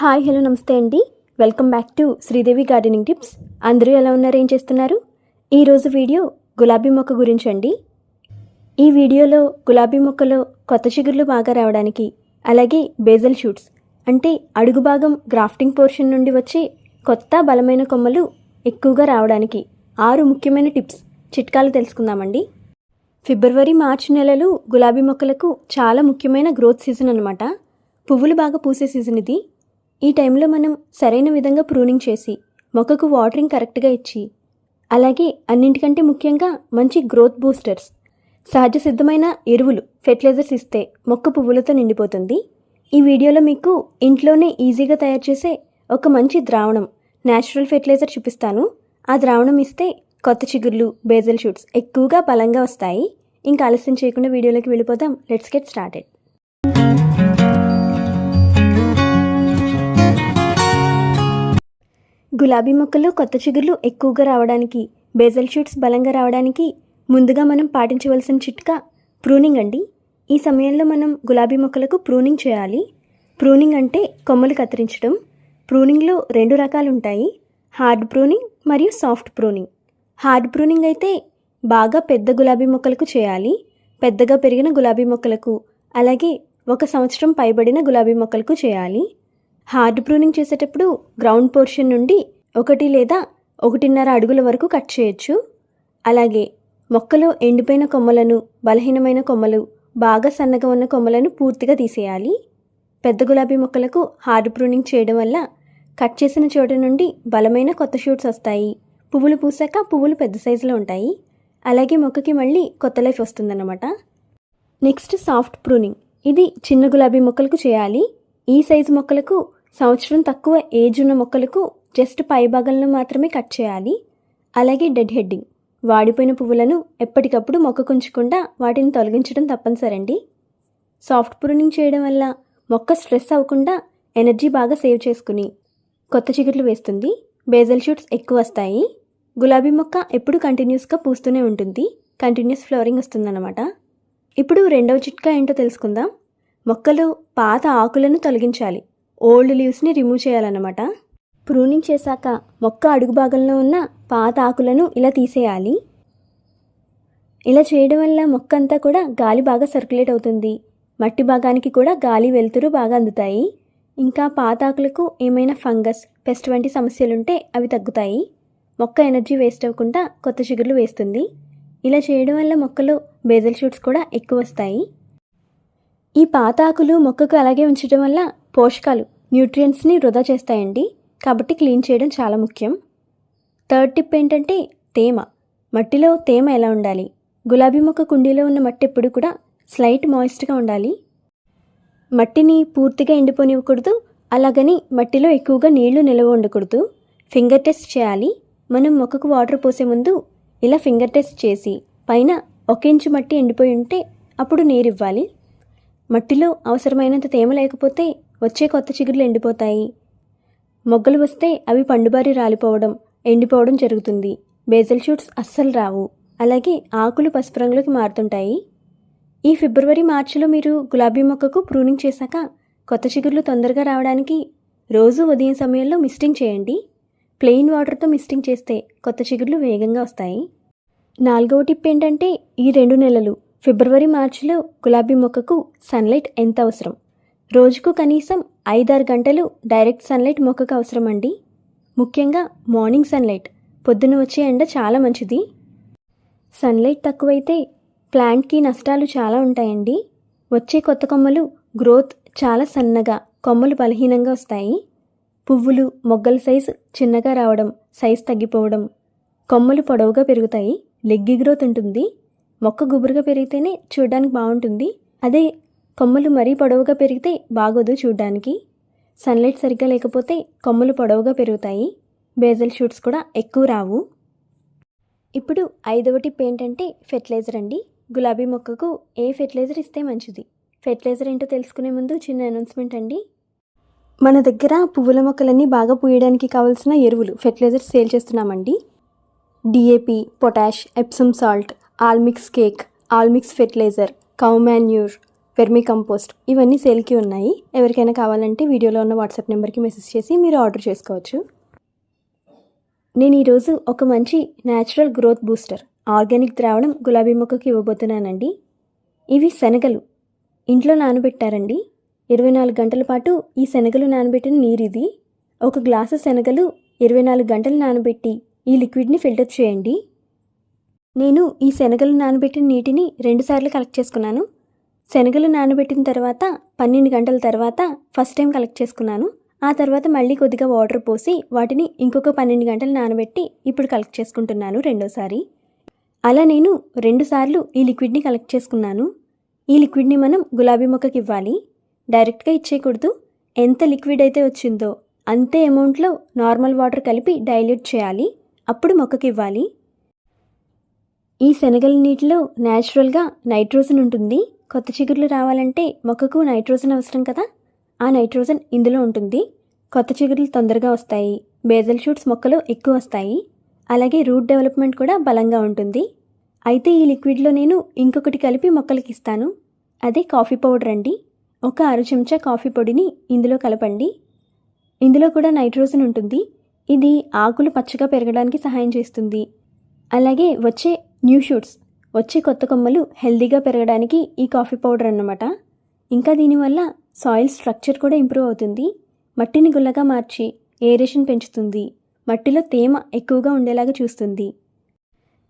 Hi hello నమస్తే అండి. Welcome back to Sridevi gardening tips. అందరూ ఎలా ఉన్నారు, ఏం చేస్తున్నారు? ఈరోజు వీడియో గులాబీ మొక్క గురించి అండి. ఈ వీడియోలో గులాబీ మొక్కలో కొత్త చిగుర్లు బాగా రావడానికి, అలాగే బేజల్ షూట్స్ అంటే అడుగు భాగం గ్రాఫ్టింగ్ పోర్షన్ నుండి వచ్చే కొత్త బలమైన కొమ్మలు ఎక్కువగా రావడానికి 6 ముఖ్యమైన టిప్స్ చిట్కాలు తెలుసుకుందామండి. ఫిబ్రవరి మార్చి నెలలు గులాబీ మొక్కలకు చాలా ముఖ్యమైన గ్రోత్ సీజన్ అన్నమాట. పువ్వులు బాగా పూసే సీజన్ ఇది. ఈ టైంలో మనం సరైన విధంగా ప్రూనింగ్ చేసి మొక్కకు వాటరింగ్ కరెక్ట్గా ఇచ్చి, అలాగే అన్నింటికంటే ముఖ్యంగా మంచి గ్రోత్ బూస్టర్స్, సహజ సిద్ధమైన ఎరువులు, ఫెర్టిలైజర్స్ ఇస్తే మొక్క పువ్వులతో నిండిపోతుంది. ఈ వీడియోలో మీకు ఇంట్లోనే ఈజీగా తయారు చేసే ఒక మంచి ద్రావణం, న్యాచురల్ ఫెర్టిలైజర్ చూపిస్తాను. ఆ ద్రావణం ఇస్తే కొత్త చిగుర్లు, బేజల్ షూట్స్ ఎక్కువగా బలంగా వస్తాయి. ఇంకా ఆలస్యం చేయకుండా వీడియోలోకి వెళ్ళిపోదాం. Let's get started. గులాబీ మొక్కల్లో కొత్త చిగుర్లు ఎక్కువగా రావడానికి, బేజల్ షూట్స్ బలంగా రావడానికి ముందుగా మనం పాటించవలసిన చిట్కా ప్రూనింగ్ అండి. ఈ సమయంలో మనం గులాబీ మొక్కలకు ప్రూనింగ్ చేయాలి. ప్రూనింగ్ అంటే కొమ్మలు కత్తిరించడం. ప్రూనింగ్లో 2 రకాలు ఉంటాయి, హార్డ్ ప్రూనింగ్ మరియు సాఫ్ట్ ప్రూనింగ్. హార్డ్ ప్రూనింగ్ అయితే బాగా పెద్ద గులాబీ మొక్కలకు చేయాలి. పెద్దగా పెరిగిన గులాబీ మొక్కలకు, అలాగే 1 సంవత్సరం పైబడిన గులాబీ మొక్కలకు చేయాలి. హార్డ్ ప్రూనింగ్ చేసేటప్పుడు గ్రౌండ్ పోర్షన్ నుండి 1 లేదా 1.5 అడుగుల వరకు కట్ చేయొచ్చు. అలాగే మొక్కలో ఎండిపోయిన కొమ్మలను, బలహీనమైన కొమ్మలు, బాగా సన్నగా ఉన్న కొమ్మలను పూర్తిగా తీసేయాలి. పెద్ద గులాబీ మొక్కలకు హార్డ్ ప్రూనింగ్ చేయడం వల్ల కట్ చేసిన చోట నుండి బలమైన కొత్త షూట్స్ వస్తాయి. పువ్వులు పూసాక పువ్వులు పెద్ద సైజులో ఉంటాయి. అలాగే మొక్కకి మళ్ళీ కొత్త లైఫ్ వస్తుందన్నమాట. Next soft pruning. ఇది చిన్న గులాబీ మొక్కలకు చేయాలి. ఈ సైజు మొక్కలకు, సంవత్సరం తక్కువ ఏజ్ ఉన్న మొక్కలకు జస్ట్ పై భాగంలో మాత్రమే కట్ చేయాలి. అలాగే డెడ్ హెడ్డింగ్, వాడిపోయిన పువ్వులను ఎప్పటికప్పుడు మొక్కకు ఉంచకుండా వాటిని తొలగించడం తప్పనిసరి అండి. సాఫ్ట్ ప్రూనింగ్ చేయడం వల్ల మొక్క స్ట్రెస్ అవ్వకుండా ఎనర్జీ బాగా సేవ్ చేసుకుని కొత్త చిగుర్లు వేస్తుంది. బేజల్ షూట్స్ ఎక్కువ వస్తాయి. గులాబీ మొక్క ఎప్పుడు కంటిన్యూస్గా పూస్తూనే ఉంటుంది. కంటిన్యూస్ ఫ్లవరింగ్ వస్తుందన్నమాట. ఇప్పుడు రెండవ చిట్కా ఏంటో తెలుసుకుందాం. మొక్కలో పాత ఆకులను తొలగించాలి. ఓల్డ్ లీవ్స్ని రిమూవ్ చేయాలన్నమాట. ప్రూనింగ్ చేశాక మొక్క అడుగు భాగంలో ఉన్న పాత ఆకులను ఇలా తీసేయాలి. ఇలా చేయడం వల్ల మొక్క అంతా కూడా గాలి బాగా సర్క్యులేట్ అవుతుంది. మట్టి భాగానికి కూడా గాలి, వెలుతురు బాగా అందుతాయి. ఇంకా పాత ఆకులకు ఏమైనా ఫంగస్, పెస్ట్ వంటి సమస్యలుంటే అవి తగ్గుతాయి. మొక్క ఎనర్జీ వేస్ట్ అవ్వకుండా కొత్త చిగుర్లు వేస్తుంది. ఇలా చేయడం వల్ల మొక్కలో బేజల్ షూట్స్ కూడా ఎక్కువ వస్తాయి. ఈ పాత ఆకులు మొక్కకు అలాగే ఉంచడం వల్ల పోషకాలు, న్యూట్రియంట్స్ని వృధా చేస్తాయండి. కాబట్టి క్లీన్ చేయడం చాలా ముఖ్యం. థర్డ్ టిప్ ఏంటంటే తేమ. మట్టిలో తేమ ఎలా ఉండాలి? గులాబీ మొక్క కుండీలో ఉన్న మట్టి ఎప్పుడు కూడా స్లైట్ మాయిస్ట్గా ఉండాలి. మట్టిని పూర్తిగా ఎండిపోనివ్వకూడదు. అలాగని మట్టిలో ఎక్కువగా నీళ్లు నిల్వ ఉండకూడదు. ఫింగర్ టెస్ట్ చేయాలి. మనం మొక్కకు వాటర్ పోసే ముందు ఇలా ఫింగర్ టెస్ట్ చేసి పైన 1 ఇంచు మట్టి ఎండిపోయి ఉంటే అప్పుడు నీరు ఇవ్వాలి. మట్టిలో అవసరమైనంత తేమ లేకపోతే వచ్చే కొత్త చిగుర్లు ఎండిపోతాయి. మొగ్గలు వస్తే అవి పండుబారి రాలిపోవడం, ఎండిపోవడం జరుగుతుంది. బేజల్ షూట్స్ అస్సలు రావు. అలాగే ఆకులు పసుపు రంగులోకి మారుతుంటాయి. ఈ ఫిబ్రవరి మార్చిలో మీరు గులాబీ మొక్కకు ప్రూనింగ్ చేశాక కొత్త చిగుర్లు తొందరగా రావడానికి రోజు ఉదయం సమయంలో మిస్టింగ్ చేయండి. ప్లెయిన్ వాటర్తో మిస్టింగ్ చేస్తే కొత్త చిగుర్లు వేగంగా వస్తాయి. 4వ టిప్ ఏంటంటే ఈ 2 నెలలు ఫిబ్రవరి మార్చిలో గులాబీ మొక్కకు సన్లైట్ ఎంత అవసరం? రోజుకు కనీసం 5-6 గంటలు డైరెక్ట్ సన్లైట్ మొక్కకు అవసరం అండి. ముఖ్యంగా మార్నింగ్ సన్లైట్, పొద్దున వచ్చే ఎండ చాలా మంచిది. సన్లైట్ తక్కువైతే ప్లాంట్కి నష్టాలు చాలా ఉంటాయండి. వచ్చే కొత్త కొమ్మలు గ్రోత్ చాలా సన్నగా, కొమ్మలు బలహీనంగా వస్తాయి. పువ్వులు, మొగ్గల సైజు చిన్నగా రావడం, సైజు తగ్గిపోవడం, కొమ్మలు పొడవుగా పెరుగుతాయి, లెగ్గి గ్రోత్ ఉంటుంది. మొక్క గుబురుగా పెరిగితేనే చూడడానికి బాగుంటుంది. అదే కొమ్మలు మరీ పొడవుగా పెరిగితే బాగోదు చూడడానికి. సన్లైట్ సరిగ్గా లేకపోతే కొమ్మలు పొడవుగా పెరుగుతాయి. బేజల్ షూట్స్ కూడా ఎక్కువ రావు. ఇప్పుడు 5వ టిప్ ఏంటంటే ఫెర్టిలైజర్ అండి. గులాబీ మొక్కకు ఏ ఫెర్టిలైజర్ ఇస్తే మంచిది? ఫెర్టిలైజర్ ఏంటో తెలుసుకునే ముందు చిన్న అనౌన్స్మెంట్ అండి. మన దగ్గర పువ్వుల మొక్కలన్నీ బాగా పూయడానికి కావాల్సిన ఎరువులు, ఫెర్టిలైజర్స్ సేల్ చేస్తున్నామండి. DAP, potash, Epsom salt, all mix cake, all mix fertilizer, cow manure, vermi compost ఇవన్నీ సేల్కి ఉన్నాయి. ఎవరికైనా కావాలంటే వీడియోలో ఉన్న వాట్సాప్ నెంబర్కి మెసేజ్ చేసి మీరు ఆర్డర్ చేసుకోవచ్చు. నేను ఈరోజు ఒక మంచి న్యాచురల్ గ్రోత్ బూస్టర్ ఆర్గానిక్ ద్రావణం గులాబీ మొక్కకి ఇవ్వబోతున్నానండి. ఇవి శనగలు ఇంట్లో నానబెట్టారండి. 24 గంటల పాటు ఈ శనగలు నానబెట్టిన నీరు ఇది. ఒక గ్లాసు శనగలు 24 గంటలు నానబెట్టి ఈ లిక్విడ్ని ఫిల్టర్ చేయండి. నేను ఈ శనగలు నానబెట్టిన నీటిని 2 సార్లు కలెక్ట్ చేసుకున్నాను. శనగలు నానబెట్టిన తర్వాత 12 గంటల తర్వాత ఫస్ట్ టైం కలెక్ట్ చేసుకున్నాను. ఆ తర్వాత మళ్ళీ కొద్దిగా వాటర్ పోసి వాటిని ఇంకొక 12 గంటలు నానబెట్టి ఇప్పుడు కలెక్ట్ చేసుకుంటున్నాను రెండోసారి. అలా నేను 2 సార్లు ఈ లిక్విడ్ని కలెక్ట్ చేసుకున్నాను. ఈ లిక్విడ్ని మనం గులాబీ మొక్కకి ఇవ్వాలి. డైరెక్ట్గా ఇచ్చేయకూడదు. ఎంత లిక్విడ్ అయితే వచ్చిందో అంతే అమౌంట్లో నార్మల్ వాటర్ కలిపి డైల్యూట్ చేయాలి. అప్పుడు మొక్కకి ఇవ్వాలి. ఈ శనగల నీటిలో న్యాచురల్గా నైట్రోజన్ ఉంటుంది. కొత్త చిగుర్లు రావాలంటే మొక్కకు నైట్రోజన్ అవసరం కదా, ఆ నైట్రోజన్ ఇందులో ఉంటుంది. కొత్త చిగుర్లు తొందరగా వస్తాయి. బేజల్ షూట్స్ మొక్కలు ఎక్కువ వస్తాయి. అలాగే రూట్ డెవలప్మెంట్ కూడా బలంగా ఉంటుంది. అయితే ఈ లిక్విడ్లో నేను ఇంకొకటి కలిపి మొక్కలకి ఇస్తాను. అదే కాఫీ పౌడర్ అండి. ఒక 6 చెంచా కాఫీ పొడిని ఇందులో కలపండి. ఇందులో కూడా నైట్రోజన్ ఉంటుంది. ఇది ఆకులు పచ్చగా పెరగడానికి సహాయం చేస్తుంది. అలాగే వచ్చే న్యూ షూట్స్, వచ్చే కొత్త కొమ్మలు హెల్దీగా పెరగడానికి ఈ కాఫీ పౌడర్ అన్నమాట. ఇంకా దీనివల్ల సాయిల్ స్ట్రక్చర్ కూడా ఇంప్రూవ్ అవుతుంది. మట్టిని గుల్లగా మార్చి ఏరేషన్ పెంచుతుంది. మట్టిలో తేమ ఎక్కువగా ఉండేలాగా చూస్తుంది.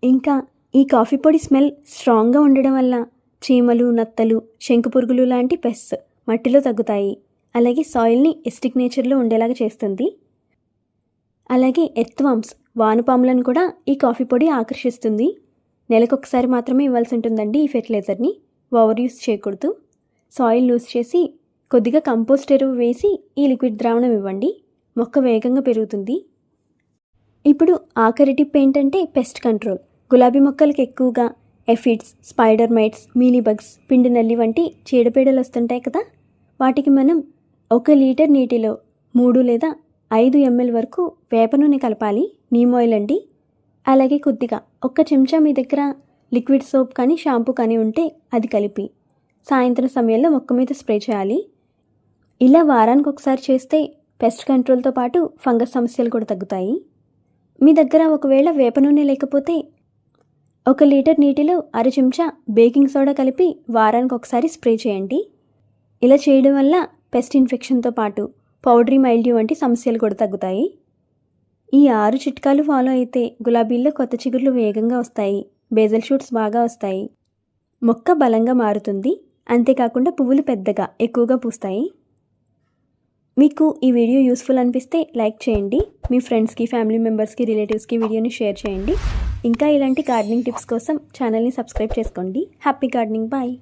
ఇంకా ఈ కాఫీ పొడి స్మెల్ స్ట్రాంగ్గా ఉండడం వల్ల చీమలు, నత్తలు, శంకుపురుగులు లాంటి పెస్ట్స్ మట్టిలో తగ్గుతాయి. అలాగే సాయిల్ని ఎస్టిక్ నేచర్లో ఉండేలాగా చేస్తుంది. అలాగే ఎర్త్వామ్స్, వానపాములను కూడా ఈ కాఫీ పొడి ఆకర్షిస్తుంది. నెలకొకసారి మాత్రమే ఇవ్వాల్సి ఉంటుందండి ఈ ఫెర్టిలైజర్ని. ఓవర్ యూస్ చేయకూడదు. సాయిల్ లూజ్ చేసి కొద్దిగా కంపోస్ట్ ఎరువు వేసి ఈ లిక్విడ్ ద్రావణం ఇవ్వండి. మొక్క వేగంగా పెరుగుతుంది. ఇప్పుడు ఆఖరి టిప్ ఏంటంటే పెస్ట్ కంట్రోల్. గులాబీ మొక్కలకి ఎక్కువగా ఎఫిడ్స్, స్పైడర్ మైట్స్, మీలీబగ్స్, పిండి నల్లి వంటి చీడపీడలు వస్తుంటాయి కదా. వాటికి మనం 1 లీటర్ నీటిలో 3 లేదా 5 ml వరకు వేప నూనె కలపాలి. నీమ్ ఆయిల్ అండి. అలాగే కొద్దిగా 1 చెంచా మీ దగ్గర లిక్విడ్ సోప్ కానీ షాంపూ కానీ ఉంటే అది కలిపి సాయంత్రం సమయంలో మొక్క మీద స్ప్రే చేయాలి. ఇలా వారానికి ఒకసారి చేస్తే పెస్ట్ కంట్రోల్తో పాటు ఫంగస్ సమస్యలు కూడా తగ్గుతాయి. మీ దగ్గర ఒకవేళ వేప నూనె లేకపోతే 1 లీటర్ నీటిలో 1/2 చెంచా బేకింగ్ సోడా కలిపి వారానికి ఒకసారి స్ప్రే చేయండి. ఇలా చేయడం వల్ల పెస్ట్ ఇన్ఫెక్షన్తో పాటు పౌడరీ మైల్డ్యూ వంటి సమస్యలు కూడా తగ్గుతాయి. ఈ 6 చిట్కాలు ఫాలో అయితే గులాబీల్లో కొత్త చిగుర్లు వేగంగా వస్తాయి. బేజల్ షూట్స్ బాగా వస్తాయి. మొక్క బలంగా మారుతుంది. అంతేకాకుండా పువ్వులు పెద్దగా ఎక్కువగా పూస్తాయి. మీకు ఈ వీడియో యూస్ఫుల్ అనిపిస్తే లైక్ చేయండి. మీ ఫ్రెండ్స్కి, ఫ్యామిలీ మెంబర్స్కి, రిలేటివ్స్కి వీడియోని షేర్ చేయండి. ఇంకా ఇలాంటి గార్డెనింగ్ టిప్స్ కోసం ఛానల్ని సబ్స్క్రైబ్ చేసుకోండి. Happy gardening. బాయ్.